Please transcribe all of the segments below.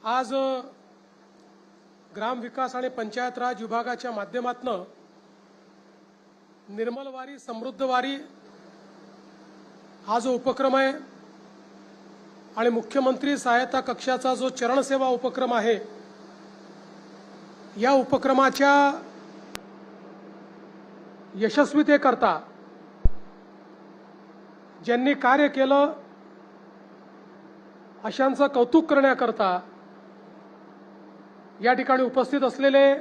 आज ग्राम विकास आणि पंचायत राज विभागाच्या माध्यमातून निर्मल वारी समृद्ध वारी हा जो उपक्रम आहे आणि मुख्यमंत्री सहायता कक्षाचा जो चरण सेवा उपक्रम आहे, या उपक्रमाच्या यशस्वीतेकरता ज्यांनी कार्य केलं अशांचं कौतुक करण्याकरता या ठिकाणी उपस्थित असलेले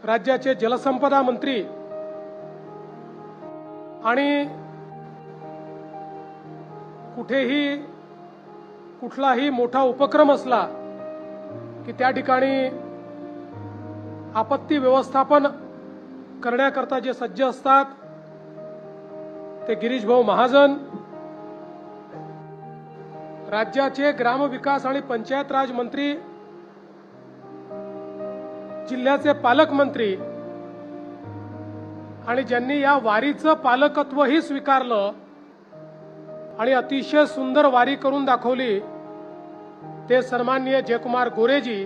राज्याचे जलसंपदा मंत्री आणि कुठेही कुठलाही मोठा उपक्रम असला की त्या ठिकाणी आपत्ती व्यवस्थापन करण्याकरता जे सज्ज असतात ते गिरीश भाऊ महाजन, राज्याचे ग्रामविकास आणि पंचायत राज मंत्री, जिल्ह्याचे पालकमंत्री आणि ज्यांनी या वारीचं पालकत्वही स्वीकारलं आणि अतिशय सुंदर वारी करून दाखवली ते सन्माननीय जयकुमार गोरेजी,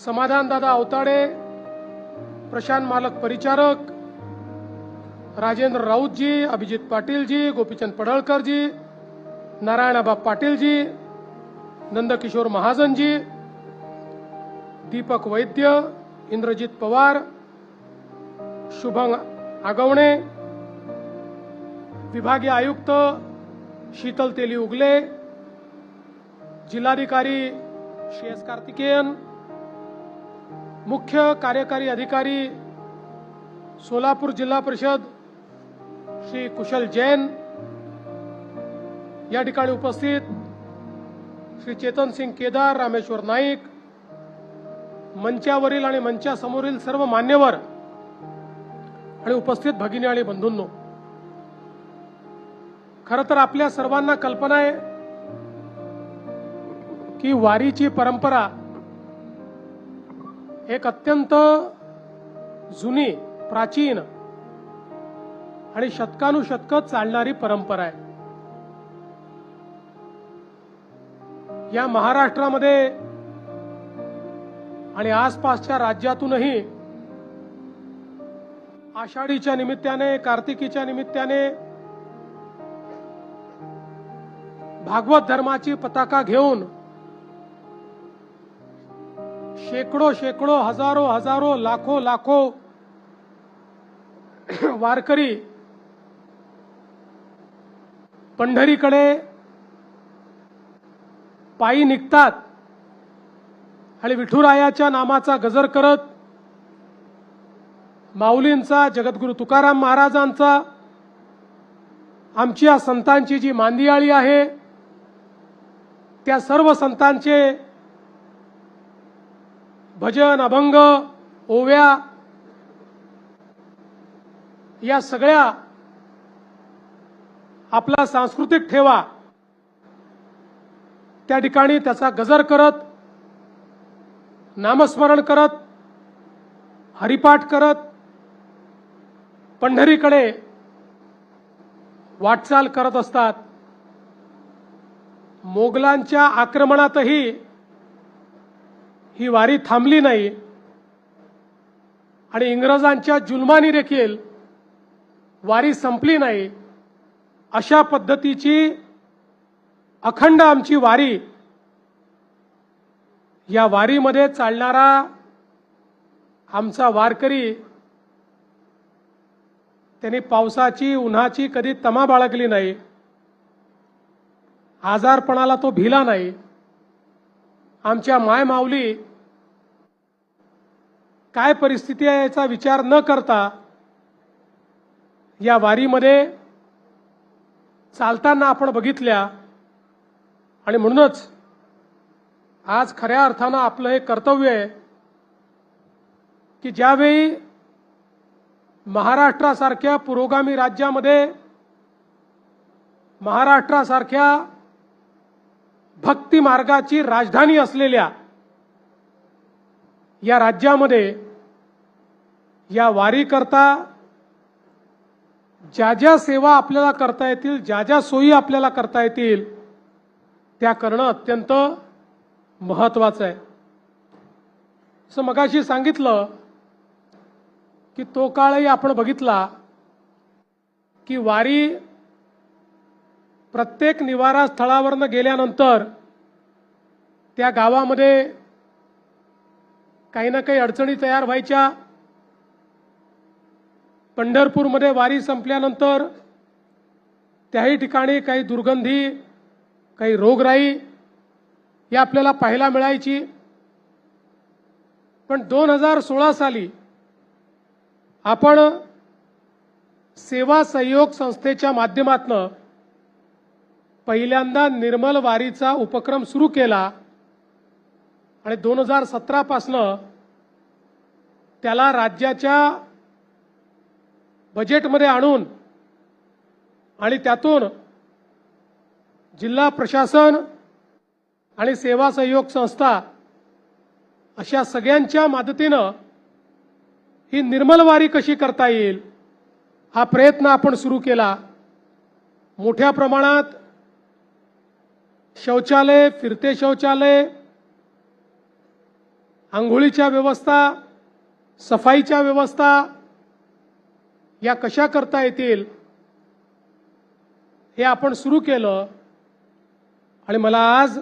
समाधान दादा अवताडे, प्रशांत मालक परिचारक, राजेंद्र राऊतजी, अभिजित पाटीलजी, गोपीचंद पडळकरजी, नारायणआबा पाटीलजी, नंदकिशोर महाजनजी, दीपक वैद्य, इंद्रजित पवार, शुभंग आगवणे, विभागीय आयुक्त शीतल तेली उगले, जिल्हाधिकारी श्री एस कार्तिकेयन, मुख्य कार्यकारी अधिकारी सोलापूर जिल्हा परिषद श्री कुशल जैन, या ठिकाणी उपस्थित श्री चेतन सिंग केदार, रामेश्वर नाईक, मंचावरील आणि मंचासमोरील सर्व मान्यवर आणि उपस्थित भगिनी आणि बंधूंनो, खरं तर आपल्या सर्वांना कल्पना आहे की वारीची परंपरा एक अत्यंत जुनी, प्राचीन आणि शतकानुशतक चालणारी परंपरा आहे. या महाराष्ट्रामध्ये आणि आसपासच्या राज्यातूनही आषाढीच्या निमित्ताने, कार्तिकीच्या निमित्ताने भागवत धर्माची पताका घेऊन शेकडो शेकडो, हजारो हजारो, लाखो लाखो वारकरी पंढरीकडे पायी निघतात आणि विठुरायाच्या नामाचा गजर करत माऊलींचा, जगद्गुरु तुकाराम महाराजांचा, आमच्या संतांची जी मांदियाळी आहे त्या सर्व संतांचे भजन, अभंग, ओव्या या सगळ्या आपला सांस्कृतिक ठेवा त्या ठिकाणी त्याचा गजर करत, नामस्मरण करत, हरिपाठ करत पंढरीकडे वाटचाल करत असतात. मोगलांच्या आक्रमणातही ही वारी थांबली नाही आणि इंग्रजांच्या जुलमानी देखील वारी संपली नाही. अशा पद्धतीची अखंड आमची वारी, या वारीमध्ये चालणारा आमचा वारकरी त्यांनी पावसाची, उन्हाची कधी तमा बाळगली नाही, आजारपणाला तो भिला नाही. आमच्या माय माऊली काय परिस्थिती आहे याचा विचार न करता या वारीमध्ये चालताना आपण बघितल्या आणि म्हणूनच आज खऱ्या अर्थानं आपलं हे कर्तव्य आहे की ज्यावेळी महाराष्ट्रासारख्या पुरोगामी राज्यामध्ये, महाराष्ट्रासारख्या भक्ती मार्गाची राजधानी असलेल्या या राज्यामध्ये या वारी करता ज्या ज्या सेवा आपल्याला करता येतील, ज्या ज्या सोयी आपल्याला करता येतील, त्या करणं अत्यंत महत्त्वाचं आहे. असं मगाशी सांगितलं की तो काळही आपण बघितला की वारी प्रत्येक निवारा स्थळावरनं गेल्यानंतर त्या गावामध्ये काही ना काही अडचणी तयार व्हायच्या. पंढरपूरमध्ये वारी संपल्यानंतर त्याही ठिकाणी काही दुर्गंधी, काही रोगराई ही आपल्याला पाहायला मिळायची. पण 2016 साली आपण सेवा सहयोग संस्थेच्या माध्यमातून पहिल्यांदा निर्मल वारीचा उपक्रम सुरू केला आणि 2017 पासनं त्याला राज्याच्या बजेटमध्ये आणून आणि त्यातून जिल्हा प्रशासन आणि सेवा सहयोग संस्था अशा सगळ्यांच्या मदतीनं ही निर्मल वारी कशी करता येईल हा प्रयत्न आपण सुरू केला. मोठ्या प्रमाणात शौचालय, फिरते शौचालय, आंघोळीच्या व्यवस्था, सफाईच्या व्यवस्था या कशा करता येतील हे आपण सुरू केलं आणि मला आज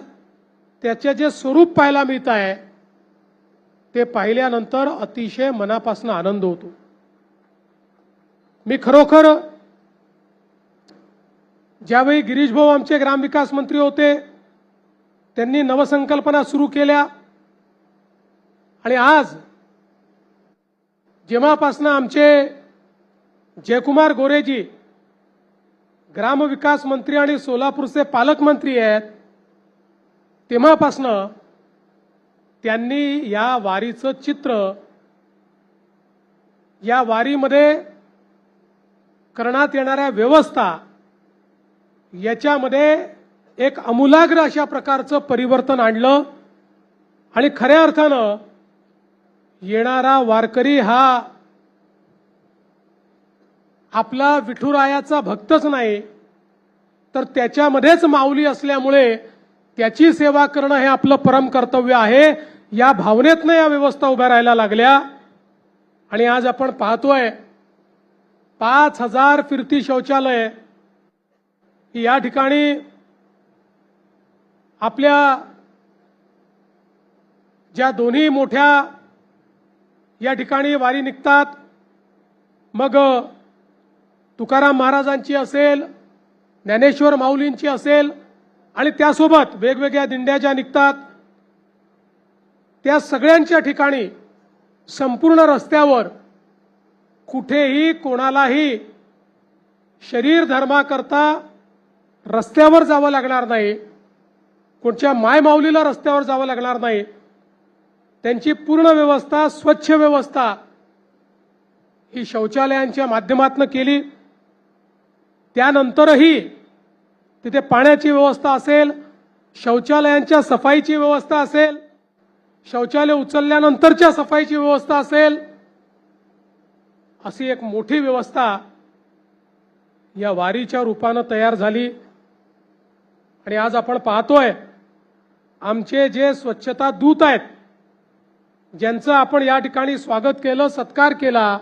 त्याचे जे स्वरूप पाहायला मिळत आहे ते पाहिल्यानंतर अतिशय मनापासून आनंद होतो. मी खरोखर ज्यावेळी गिरीश भाऊ आमचे ग्रामविकास मंत्री होते त्यांनी नवसंकल्पना सुरू केल्या आणि आज जेव्हापासून आमचे जयकुमार गोरेजी ग्रामविकास मंत्री आणि सोलापूरचे पालकमंत्री आहेत तेव्हापासून त्यांनी या वारीचं चित्र, या वारीमध्ये करण्यात येणाऱ्या व्यवस्था याच्यामध्ये एक आमूलाग्र अशा प्रकारचं परिवर्तन आणलं आणि खऱ्या अर्थानं येणारा वारकरी हा आपला विठुरायाचा भक्तच नाही तर त्याच्यामध्येच माऊली असल्यामुळे त्याची सेवा करणं हे आपलं परम कर्तव्य आहे. या भावनेतनं या व्यवस्था उभ्या राहायला लागल्या आणि आज आपण पाहतोय 5000 फिरती शौचालय या ठिकाणी आपल्या ज्या दोन्ही मोठ्या या ठिकाणी वारी निघतात, मग तुकाराम महाराजांची असेल, ज्ञानेश्वर माऊलींची असेल आणि त्यासोबत वेगवेगळ्या दिंड्या ज्या निघतात त्या सगळ्यांच्या ठिकाणी संपूर्ण रस्त्यावर कुठेही कोणालाही शरीर धर्माकरता रस्त्यावर जावं लागणार नाही, कोणत्या मायमाऊलीला रस्त्यावर जावं लागणार नाही. त्यांची पूर्ण व्यवस्था, स्वच्छ व्यवस्था ही शौचालयांच्या माध्यमातून केली. त्यानंतरही तिथे पाण्याची व्यवस्था असेल, शौचालयांच्या सफाईची व्यवस्था असेल, शौचालय उचलल्यानंतरच्या सफाईची व्यवस्था असेल, अशी एक मोठी व्यवस्था या वारीच्या रूपानं तयार झाली. आणि आज आपण पाहतोय आमचे जे स्वच्छता दूत आहेत ज्यांचं आपण या ठिकाणी स्वागत केलं, सत्कार केला,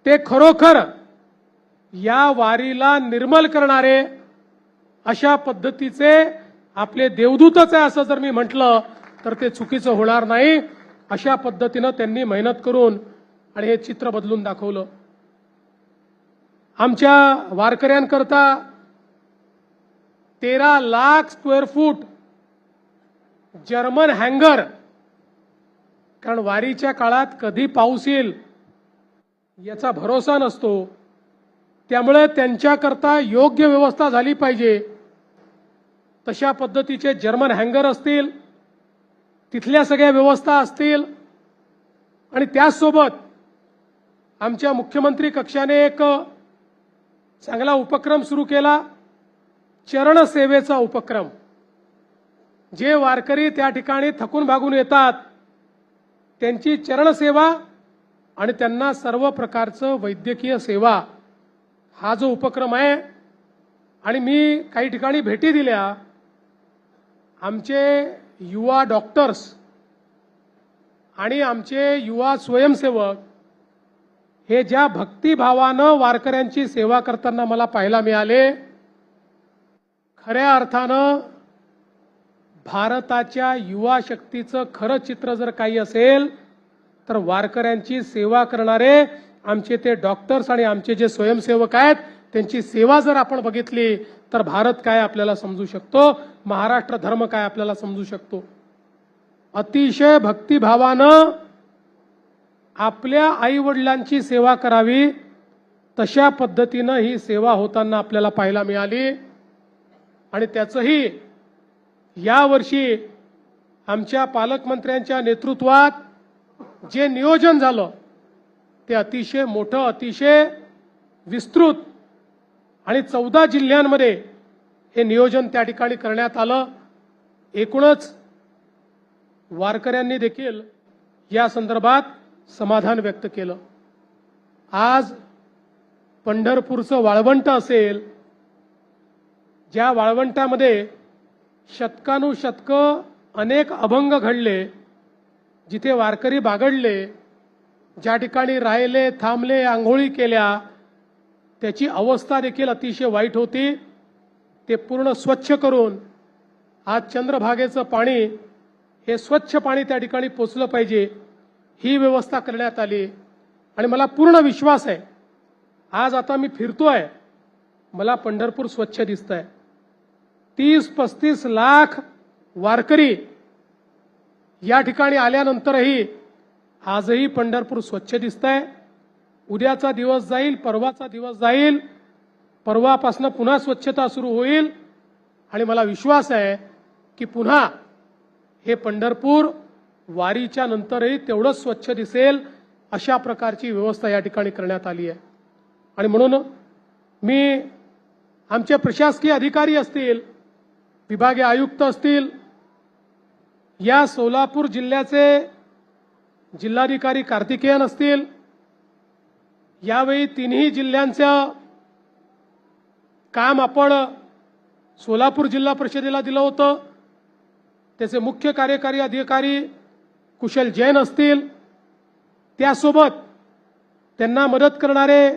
ते खरोखर या वारीला निर्मल करणारे अशा पद्धतीचे आपले देवदूतच आहे असं जर मी म्हटलं तर ते चुकीचं होणार नाही. अशा पद्धतीनं त्यांनी मेहनत करून आणि हे चित्र बदलून दाखवलं. आमच्या वारकऱ्यांकरता 13 लाख स्क्वेअर फूट जर्मन हँगर, कारण वारीच्या काळात कधी पाऊस येईल याचा भरोसा नसतो, त्यामुळे त्यांच्याकरता योग्य व्यवस्था झाली पाहिजे. तशा पद्धतीचे जर्मन हँगर असतील, तिथल्या सगळ्या व्यवस्था असतील आणि त्याचसोबत आमच्या मुख्यमंत्री कक्षाने एक चांगला उपक्रम सुरू केला, चरण सेवेचा उपक्रम. जे वारकरी त्या ठिकाणी थकून भागून येतात त्यांची चरण सेवा आणि त्यांना सर्व प्रकारचं वैद्यकीय सेवा हा जो उपक्रम आहे. आणि मी काही ठिकाणी भेटी दिल्या आमचे युवा डॉक्टर्स आणि आमचे युवा स्वयंसेवक हे ज्या भक्तिभावानं वारकऱ्यांची सेवा करताना मला पाहायला मिळाले, खऱ्या अर्थानं भारताच्या युवा शक्तीचं खरं चित्र जर काही असेल तर वारकऱ्यांची सेवा करणारे आमचे ते डॉक्टर्स आणि आमचे जे स्वयंसेवक आहेत त्यांची सेवा जर आपण बघितली तर भारत काय आपल्याला समजू शकतो, महाराष्ट्र धर्म काय आपल्याला समजू शकतो. अतिशय भक्तिभावानं आपल्या आईवडिलांची सेवा करावी तशा पद्धतीनं ही सेवा होताना आपल्याला पाहायला मिळाली. आणि त्याचंही यावर्षी आमच्या पालकमंत्र्यांच्या नेतृत्वात जे नियोजन झालं ते अतिशय मोठं, अतिशय विस्तृत आणि 14 जिल्ह्यांमध्ये हे नियोजन त्या ठिकाणी करण्यात आलं. एकूणच वारकऱ्यांनी देखील या संदर्भात समाधान व्यक्त केलं. आज पंढरपूरचं वाळवंट असेल, ज्या वाळवंटामध्ये शतकानुशतकं अनेक अभंग घडले, जिथे वारकरी बागडले, ज्या ठिकाणी राहिले, थांबले, आंघोळी केल्या, त्याची अवस्था देखील अतिशय वाईट होती. ते पूर्ण स्वच्छ करून आज चंद्रभागेचं पाणी हे स्वच्छ पाणी त्या ठिकाणी पोचलं पाहिजे, ही व्यवस्था करण्यात आली. आणि मला पूर्ण विश्वास आहे, आज आता मी फिरतोय, मला पंढरपूर स्वच्छ दिसतंय. 30-35 लाख वारकरी या ठिकाणी आल्यानंतरही आजही पंढरपूर स्वच्छ दिसतंय. उद्याचा दिवस जाईल, परवाचा दिवस जाईल, परवापासून पुन्हा स्वच्छता सुरू होईल आणि मला विश्वास आहे की पुन्हा हे पंढरपूर वारीच्या नंतरही तेवढंच स्वच्छ दिसेल, अशा प्रकारची व्यवस्था या ठिकाणी करण्यात आली आहे. आणि म्हणून मी आमचे प्रशासकीय अधिकारी असतील, विभागीय आयुक्त असतील, या सोलापूर जिल्ह्याचे जिल्हाधिकारी कार्तिकेयन असतील, यावेळी तिन्ही जिल्ह्यांचं काम आपण सोलापूर जिल्हा परिषदेला दिलं होतं. त्याचे मुख्य कार्यकारी अधिकारी कुशल जैन असतील, त्यासोबत त्यांना मदत करणारे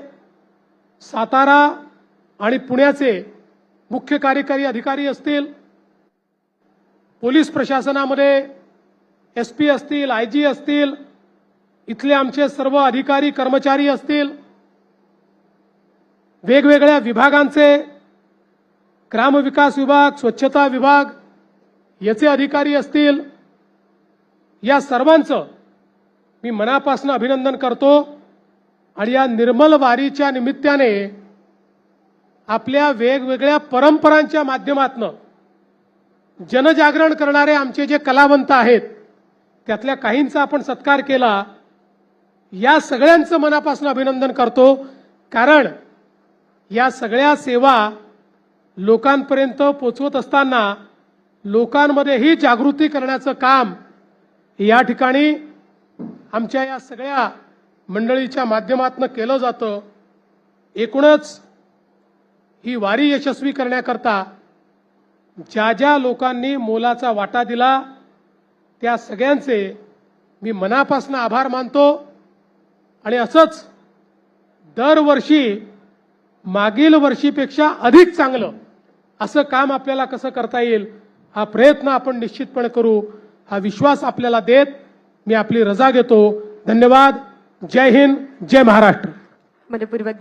सातारा आणि पुण्याचे मुख्य कार्यकारी अधिकारी असतील, पोलीस प्रशासनामध्ये SP असतील, IG असतील, इथले आमचे सर्व अधिकारी कर्मचारी असतील, वेगवेगळ्या विभागांचे ग्रामविकास विभाग, स्वच्छता विभाग याचे अधिकारी असतील, या सर्वांचं मी मनापासून अभिनंदन करतो. आणि या निर्मल वारीच्या निमित्ताने आपल्या वेगवेगळ्या परंपरांच्या माध्यमातून जनजागरण करणारे आमचे जे कलावंत आहेत त्यातल्या काहींचा आपण सत्कार केला. या सगळ्यांचं मनापासून अभिनंदन करतो, कारण या सगळ्या सेवा लोकांपर्यंत पोचवत असताना लोकांमध्ये ही जागृती करण्याचं काम या ठिकाणी आमच्या या सगळ्या मंडळीच्या माध्यमातून केलं जातं. एकूणच ही वारी यशस्वी करण्याकरता ज्या ज्या लोकांनी मोलाचा वाटा दिला त्या सगळ्यांचे मी मनापासून आभार मानतो. आणि असंच दरवर्षी मागील वर्षीपेक्षा अधिक चांगलं असं काम आपल्याला कसं करता येईल हा प्रयत्न आपण निश्चितपणे करू, हा विश्वास आपल्याला देत मी आपली रजा घेतो. धन्यवाद. जय हिंद, जय महाराष्ट्र. मनपूर्वक